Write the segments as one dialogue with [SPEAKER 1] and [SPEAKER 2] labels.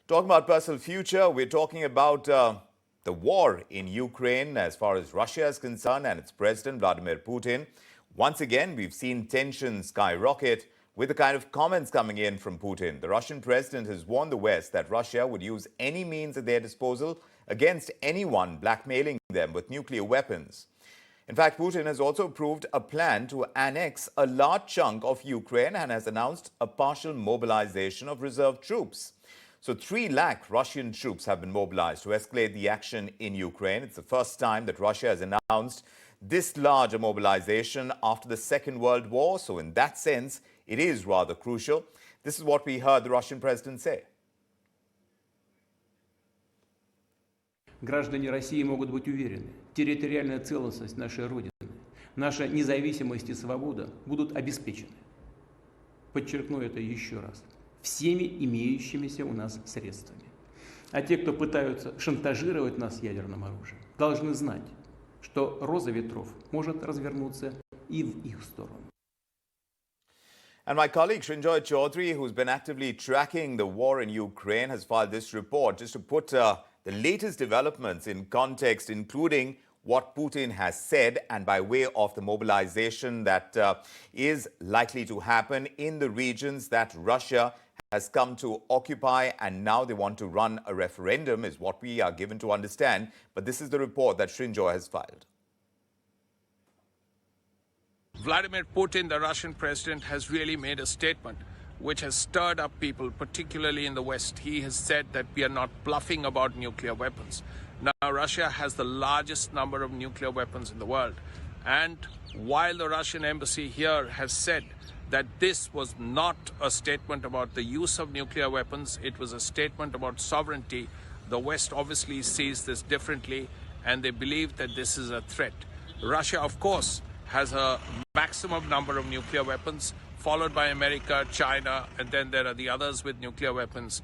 [SPEAKER 1] Talking about personal future, we're talking about the war in Ukraine as far as Russia is concerned and its president, Vladimir Putin. Once again, we've seen tensions skyrocket with the kind of comments coming in from Putin. The Russian president has warned the West that Russia would use any means at their disposal against anyone blackmailing them with nuclear weapons. In fact, Putin has also approved a plan to annex a large chunk of Ukraine and has announced a partial mobilization of reserve troops. So 3 lakh Russian troops have been mobilized to escalate the action in Ukraine. It's the first time that Russia has announced this large a mobilization after the Second World War. So in that sense, it is rather crucial. This is what we heard the Russian president say.
[SPEAKER 2] Граждане России могут быть уверены, территориальная целостность нашей Родины, наша независимость и свобода будут обеспечены. Подчеркну это еще раз. Всеми имеющимися у нас средствами. А те, кто пытаются шантажировать нас ядерным оружием, должны знать, что роза ветров может развернуться и в их сторону.
[SPEAKER 1] And my colleague Srinjoy Chaudhary, who's been actively tracking the war in Ukraine, has filed this report just to put the latest developments in context, including what Putin has said and by way of the mobilization that is likely to happen in the regions that Russia has come to occupy, and now they want to run a referendum, is what we are given to understand. But this is the report that Srinjoy has filed.
[SPEAKER 3] Vladimir Putin, the Russian president, has really made a statement which has stirred up people, particularly in the West. He has said that we are not bluffing about nuclear weapons. Now, Russia has the largest number of nuclear weapons in the world. And while the Russian embassy here has said that this was not a statement about the use of nuclear weapons, it was a statement about sovereignty, the West obviously sees this differently, and they believe that this is a threat. Russia, of course, has a maximum number of nuclear weapons, followed by America, China, and then there are the others with nuclear weapons,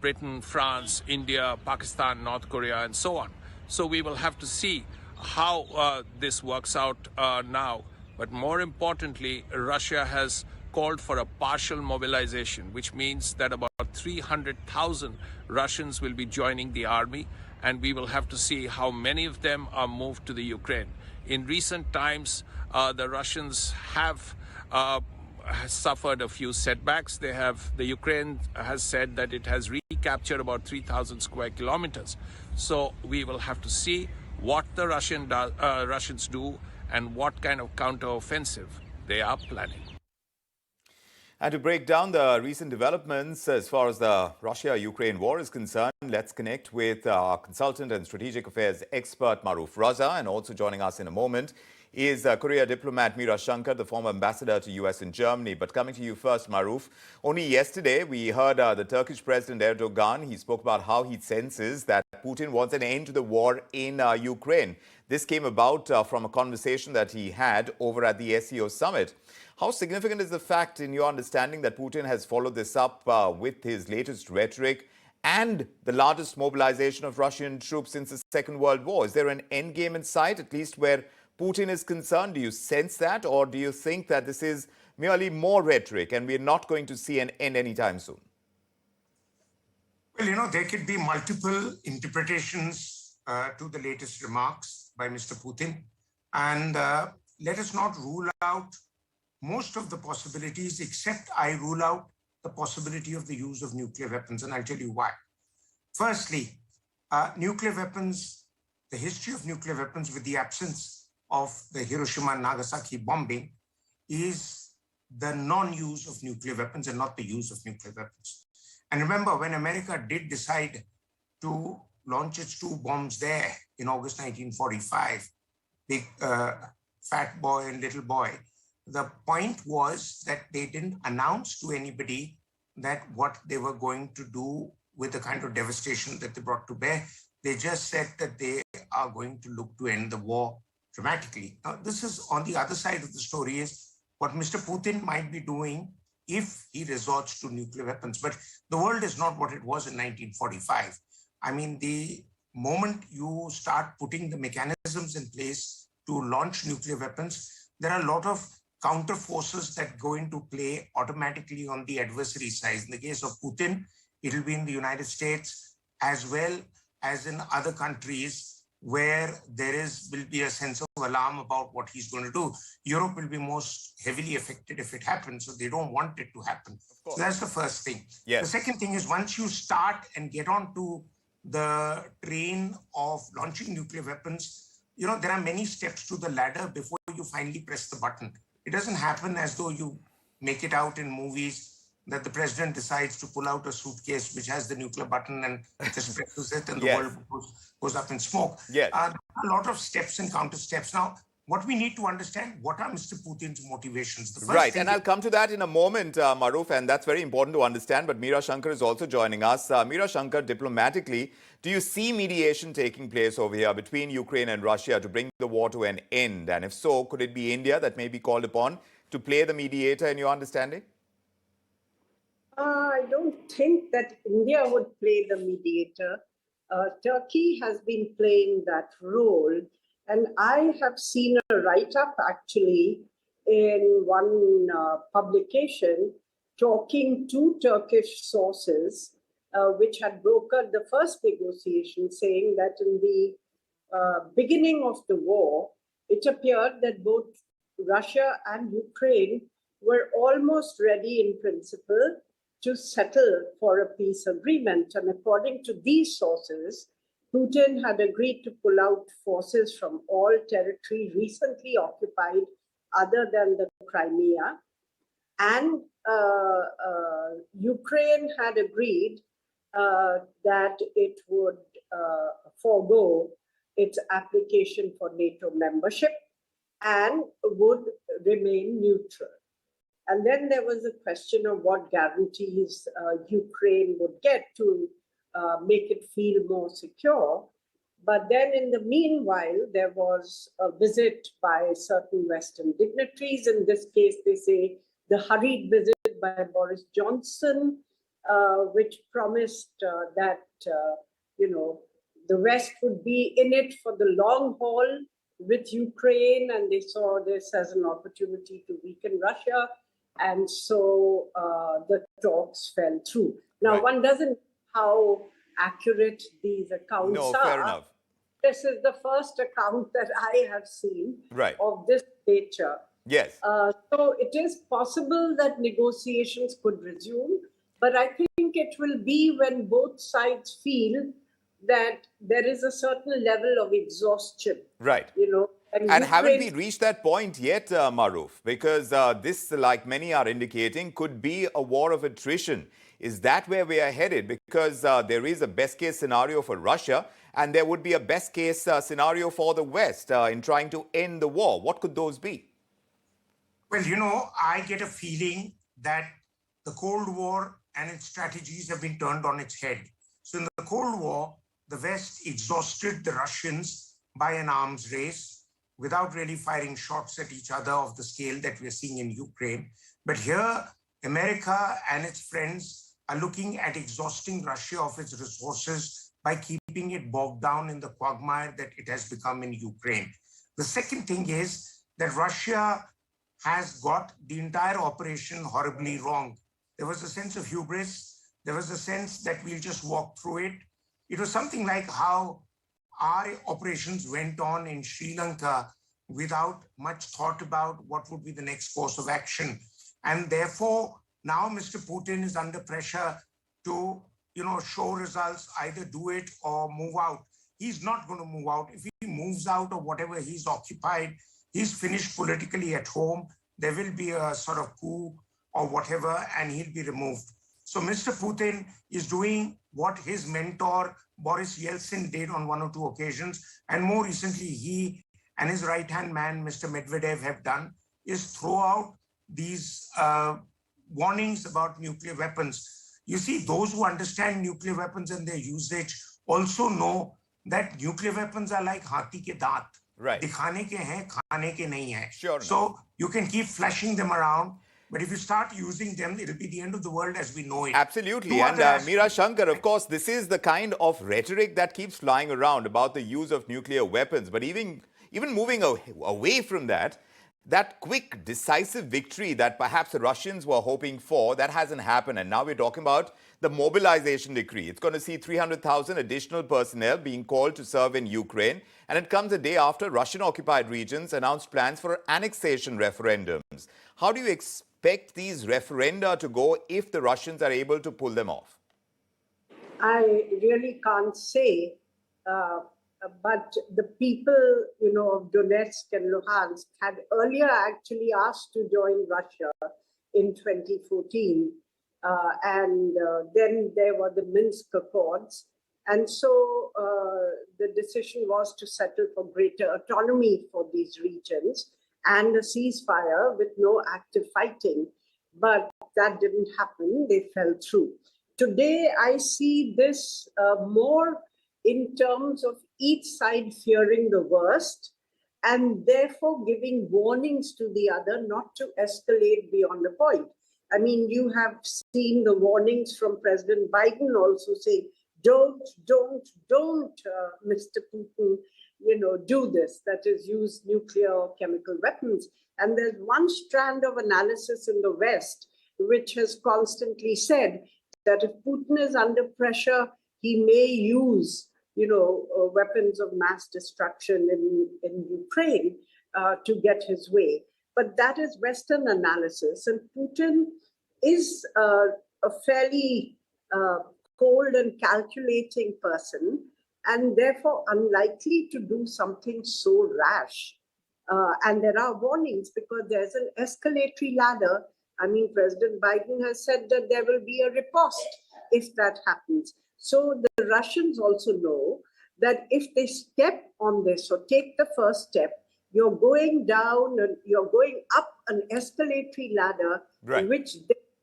[SPEAKER 3] Britain, France, India, Pakistan, North Korea, and so on. So we will have to see how this works out now. But more importantly, Russia has called for a partial mobilization, which means that about 300,000 Russians will be joining the army, and we will have to see how many of them are moved to the Ukraine. In recent times, the Russians have suffered a few setbacks. The Ukraine has said that it has recaptured about 3,000 square kilometers. So we will have to see what the Russians do and what kind of counteroffensive they are planning.
[SPEAKER 1] And to break down the recent developments as far as the Russia-Ukraine war is concerned, let's connect with our consultant and strategic affairs expert, Maroof Raza. And also joining us in a moment is Korea diplomat Meera Shankar, the former ambassador to US and Germany. But coming to you first, Maroof, only yesterday we heard the Turkish President Erdogan. He spoke about how he senses that Putin wants an end to the war in Ukraine. This came about from a conversation that he had over at the SEO summit. How significant is the fact, in your understanding, that Putin has followed this up with his latest rhetoric and the largest mobilization of Russian troops since the Second World War? Is there an end game in sight, at least where Putin is concerned? Do you sense that, or do you think that this is merely more rhetoric and we're not going to see an end anytime soon?
[SPEAKER 4] Well, there could be multiple interpretations to the latest remarks by Mr. Putin. And let us not rule out most of the possibilities, except I rule out the possibility of the use of nuclear weapons. And I'll tell you why. Firstly, nuclear weapons, the history of nuclear weapons with the absence of the Hiroshima and Nagasaki bombing is the non-use of nuclear weapons and not the use of nuclear weapons. And remember, when America did decide to launch its 2 bombs there in August 1945, big fat boy and little boy, the point was that they didn't announce to anybody that what they were going to do with the kind of devastation that they brought to bear. They just said that they are going to look to end the war dramatically. Now, this is on the other side of the story is what Mr. Putin might be doing if he resorts to nuclear weapons. But the world is not what it was in 1945. I mean, the moment you start putting the mechanisms in place to launch nuclear weapons, there are a lot of counter forces that go into play automatically on the adversary side. In the case of Putin, It'll be in the United States as well as in other countries where will be a sense of alarm about what he's going to do. Europe will be most heavily affected if it happens, so they don't want it to happen. So that's the first thing.
[SPEAKER 1] Yes.
[SPEAKER 4] The second thing is once you start and get onto the train of launching nuclear weapons, there are many steps to the ladder before you finally press the button. It doesn't happen as though you make it out in movies that the president decides to pull out a suitcase which has the nuclear button and just presses it and the world goes up in smoke.
[SPEAKER 1] Yes.
[SPEAKER 4] A lot of steps and counter steps. Now, what we need to understand, what are Mr. Putin's motivations?
[SPEAKER 1] Right, and I'll come to that in a moment, Maroof, and that's very important to understand. But Meera Shankar is also joining us. Meera Shankar, diplomatically, do you see mediation taking place over here between Ukraine and Russia to bring the war to an end? And if so, could it be India that may be called upon to play the mediator in your understanding?
[SPEAKER 5] I don't think that India would play the mediator. Turkey has been playing that role. And I have seen a write-up actually in one publication talking to Turkish sources which had brokered the first negotiation, saying that in the beginning of the war, it appeared that both Russia and Ukraine were almost ready in principle to settle for a peace agreement. And according to these sources, Putin had agreed to pull out forces from all territory recently occupied other than the Crimea. And Ukraine had agreed that it would forego its application for NATO membership and would remain neutral. And then there was a question of what guarantees Ukraine would get to make it feel more secure. But then in the meanwhile, there was a visit by certain Western dignitaries. In this case, they say the hurried visit by Boris Johnson, which promised that, the West would be in it for the long haul with Ukraine, and they saw this as an opportunity to weaken Russia. And so the talks fell through. Now, one doesn't know how accurate these accounts are.
[SPEAKER 1] No, fair enough.
[SPEAKER 5] This is the first account that I have seen of this nature.
[SPEAKER 1] Yes.
[SPEAKER 5] So it is possible that negotiations could resume, but I think it will be when both sides feel that there is a certain level of exhaustion.
[SPEAKER 1] Right.
[SPEAKER 5] And
[SPEAKER 1] haven't we reached that point yet, Maroof? Because this, like many are indicating, could be a war of attrition. Is that where we are headed? Because there is a best-case scenario for Russia, and there would be a best-case scenario for the West in trying to end the war. What could those be?
[SPEAKER 4] Well, I get a feeling that the Cold War and its strategies have been turned on its head. So in the Cold War, the West exhausted the Russians by an arms race without really firing shots at each other of the scale that we're seeing in Ukraine. But here, America and its friends are looking at exhausting Russia of its resources by keeping it bogged down in the quagmire that it has become in Ukraine. The second thing is that Russia has got the entire operation horribly wrong. There was a sense of hubris. There was a sense that we'll just walk through it. It was something like how our operations went on in Sri Lanka without much thought about what would be the next course of action. And therefore, now Mr. Putin is under pressure to, show results, either do it or move out. He's not going to move out. If he moves out of whatever he's occupied, he's finished politically at home. There will be a sort of coup or whatever, and he'll be removed. So Mr. Putin is doing what his mentor, Boris Yeltsin, did on one or two occasions. And more recently, he and his right-hand man, Mr. Medvedev, have done, is throw out these warnings about nuclear weapons. You see, those who understand nuclear weapons and their usage also know that nuclear weapons are like hati ke daant.
[SPEAKER 1] Right.
[SPEAKER 4] Dikhane ke hain, khane ke nahi hai.
[SPEAKER 1] Sure.
[SPEAKER 4] So you can keep flashing them around, but if you start using them, it'll be the end of the world as we know it.
[SPEAKER 1] Absolutely. And Meera Shankar, of course, this is the kind of rhetoric that keeps flying around about the use of nuclear weapons. But even moving away from that, that quick, decisive victory that perhaps the Russians were hoping for, that hasn't happened. And now we're talking about the mobilization decree. It's going to see 300,000 additional personnel being called to serve in Ukraine. And it comes a day after Russian-occupied regions announced plans for annexation referendums. How do you expect these referenda to go if the Russians are able to pull them off?
[SPEAKER 5] I really can't say, but the people, of Donetsk and Luhansk had earlier actually asked to join Russia in 2014. And then there were the Minsk Accords. And so the decision was to settle for greater autonomy for these regions and a ceasefire with no active fighting. But that didn't happen. They fell through. Today, I see this more in terms of each side fearing the worst and therefore giving warnings to the other not to escalate beyond a point. I mean, you have seen the warnings from President Biden also saying, don't, Mr. Putin, do this, that is, use nuclear or chemical weapons. And there's one strand of analysis in the West which has constantly said that if Putin is under pressure, he may use, weapons of mass destruction in Ukraine to get his way. But that is Western analysis. And Putin is a fairly cold and calculating person, and therefore unlikely to do something so rash. And there are warnings because there's an escalatory ladder. I mean, President Biden has said that there will be a riposte if that happens. So the Russians also know that if they step on this or take the first step, you're going down and you're going up an escalatory ladder,
[SPEAKER 1] right,
[SPEAKER 5] which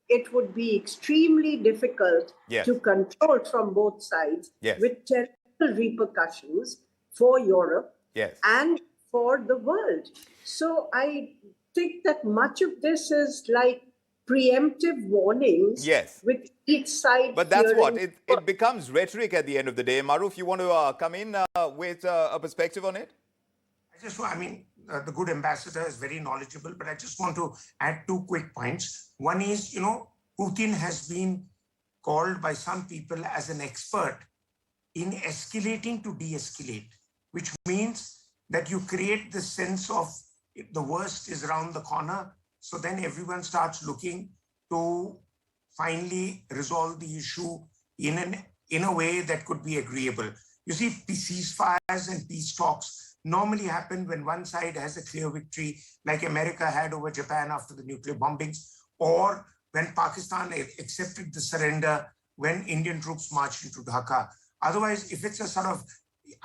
[SPEAKER 5] it would be extremely difficult to control from both sides, with terrible repercussions for Europe and for the world. So I think that much of this is like preemptive warnings with each side.
[SPEAKER 1] But that's what, it becomes rhetoric at the end of the day. Maroof, you want to come in with a perspective on it?
[SPEAKER 4] The good ambassador is very knowledgeable, but I just want to add two quick points. One is, Putin has been called by some people as an expert in escalating to de-escalate, which means that you create the sense of the worst is around the corner. So then everyone starts looking to finally resolve the issue in a way that could be agreeable. You see, ceasefires and peace talks normally happen when one side has a clear victory, like America had over Japan after the nuclear bombings, or when Pakistan accepted the surrender when Indian troops marched into Dhaka. Otherwise, if it's a sort of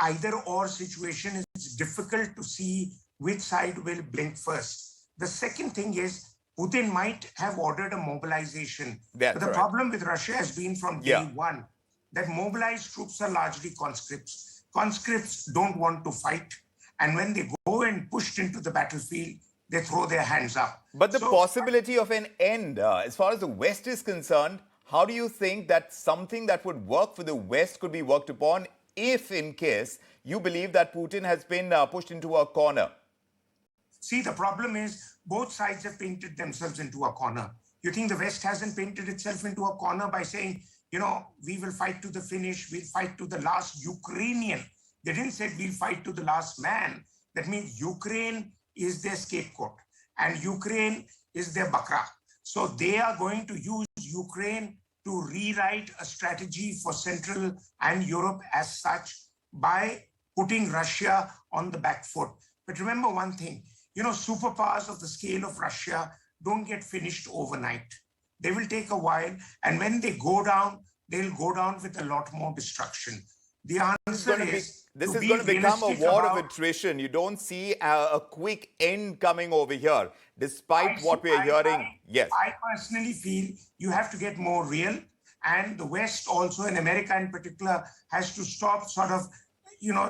[SPEAKER 4] either-or situation, it's difficult to see which side will blink first. The second thing is, Putin might have ordered a mobilization. But the problem with Russia has been from day one that mobilized troops are largely conscripts. Conscripts don't want to fight. And when they go and pushed into the battlefield, they throw their hands up.
[SPEAKER 1] But the possibility of an end, as far as the West is concerned, how do you think that something that would work for the West could be worked upon if, in case, you believe that Putin has been pushed into a corner?
[SPEAKER 4] See, the problem is both sides have painted themselves into a corner. You think the West hasn't painted itself into a corner by saying, we will fight to the finish, we'll fight to the last Ukrainian. They didn't say we'll fight to the last man. That means Ukraine is their scapegoat and Ukraine is their bakra. So they are going to use Ukraine to rewrite a strategy for Central and Europe as such by putting Russia on the back foot. But remember one thing, superpowers of the scale of Russia don't get finished overnight. They will take a while. And when they go down, they'll go down with a lot more destruction. The answer is...
[SPEAKER 1] This is going to become a war of attrition. You don't see a quick end coming over here, despite what we're hearing.
[SPEAKER 4] I personally feel you have to get more real. And the West also, and America in particular, has to stop sort of,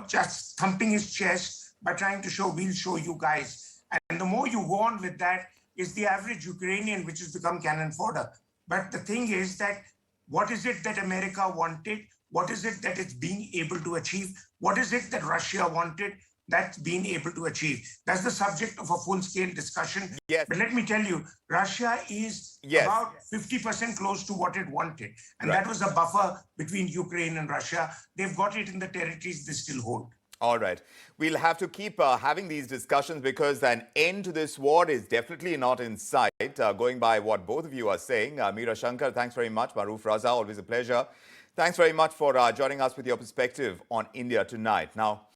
[SPEAKER 4] just thumping his chest by trying to show, we'll show you guys. And the more you go on with that is the average Ukrainian, which has become cannon fodder. But the thing is that what is it that America wanted? What is it that it's being able to achieve? What is it that Russia wanted that's been able to achieve. That's the subject of a full-scale discussion.
[SPEAKER 1] Yes.
[SPEAKER 4] But let me tell you, Russia is about 50% close to what it wanted. And that was a buffer between Ukraine and Russia. They've got it in the territories they still hold.
[SPEAKER 1] All right. We'll have to keep having these discussions because an end to this war is definitely not in sight. Going by what both of you are saying. Meera, Shankar, thanks very much. Maroof, Raza, always a pleasure. Thanks very much for joining us with your perspective on India tonight. Now,